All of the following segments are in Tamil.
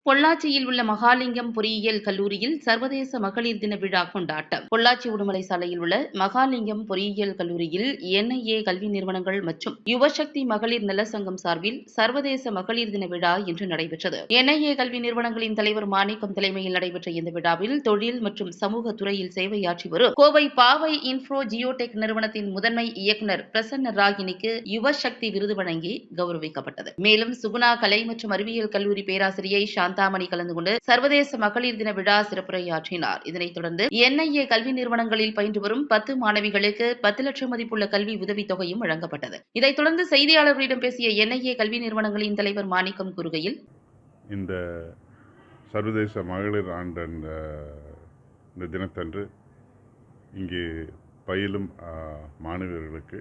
பொள்ளாச்சியில் உள்ள மகாலிங்கம் பொறியியல் கல்லூரியில் சர்வதேச மகளிர் தின விழா கொண்டாட்டம். பொள்ளாச்சி உடுமலை சாலையில் உள்ள மகாலிங்கம் பொறியியல் கல்லூரியில் NIA கல்வி நிறுவனங்கள் மற்றும் யுவசக்தி மகளிர் நல சங்கம் சார்பில் சர்வதேச மகளிர் தின விழா இன்று நடைபெற்றது. NIA கல்வி நிறுவனங்களின் தலைவர் மாணிக்கம் தலைமையில் நடைபெற்ற இந்த விழாவில் தொழில் மற்றும் சமூக துறையில் சேவையாற்றி வரும் கோவை பாவை இன்ஃப்ரோ ஜியோடெக் நிறுவனத்தின் முதன்மை இயக்குநர் பிரசன்ன ராகினிக்கு யுவசக்தி விருது வழங்கி கௌரவிக்கப்பட்டது. மேலும் சுகுணா கலை மற்றும் அறிவியல் கல்லூரி பேராசிரியை சாந்தாமணி கலந்து கொண்டு சர்வதேச மகளிர் தின விழா சிறப்புரையாற்றினார். இதனைத் தொடர்ந்து NIA கல்வி நிறுவனங்களில் பயின்று வரும் 10 மாணவிகளுக்கு 10 லட்சம் மதிப்புள்ள கல்வி உதவித் தொகையும் வழங்கப்பட்டது. இதைத் தொடர்ந்து செய்தியாளர்களிடம் பேசிய NIA கல்வி நிறுவனங்களின் தலைவர் மாணிக்கம் கூறுகையில், இந்த சர்வதேச மகளிர் ஆண்டு இந்த தினத்தன்று இங்கே பயிலும் மாணவர்களுக்கு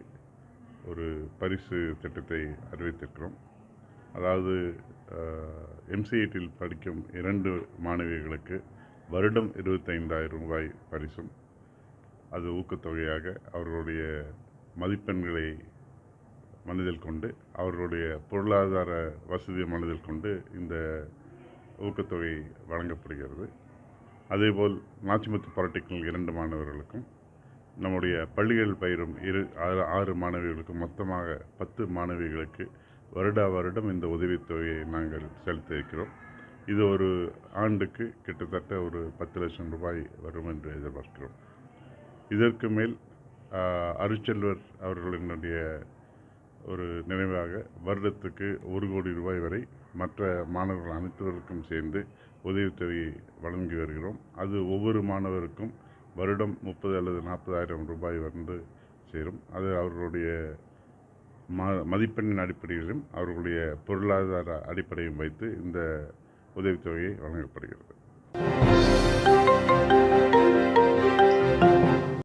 ஒரு பரிசு திட்டத்தை அறிவித்திருக்கிறோம். அதாவது MCEட்டில் படிக்கும் 2 மாணவிகளுக்கு வருடம் 25,000 ரூபாய் பரிசும், அது ஊக்கத்தொகையாக அவர்களுடைய மதிப்பெண்களை மனதில் கொண்டு அவர்களுடைய பொருளாதார வசதியை மனதில் கொண்டு இந்த ஊக்கத்தொகை வழங்கப்படுகிறது. அதேபோல் நாச்சிமுத்து பாலிடெக்னிக் 2 மாணவர்களுக்கும், நம்முடைய பள்ளிகள் பயிரும் 6 மாணவிகளுக்கும், மொத்தமாக 10 மாணவிகளுக்கு வருடம் இந்த உதவித்தொகையை நாங்கள் செலுத்த இருக்கிறோம். இது ஒரு ஆண்டுக்கு கிட்டத்தட்ட ஒரு 10 லட்சம் ரூபாய் வரும் என்று எதிர்பார்க்கிறோம். இதற்கு மேல் அருட்செல்வர் அவர்களினுடைய ஒரு நினைவாக வருடத்துக்கு 1 கோடி ரூபாய் வரை மற்ற மாணவர்கள் அனைத்தவருக்கும் சேர்ந்து உதவித்தொகையை வழங்கி வருகிறோம். அது ஒவ்வொரு மாணவருக்கும் வருடம் 30 அல்லது 40,000 ரூபாய் வந்து சேரும். அது அவர்களுடைய மதிப்பெண்ணின் அடிப்படையிலும் அவர்களுடைய பொருளாதார அடிப்படையும் வைத்து இந்த உதவித்தொகை வழங்கப்படுகிறது.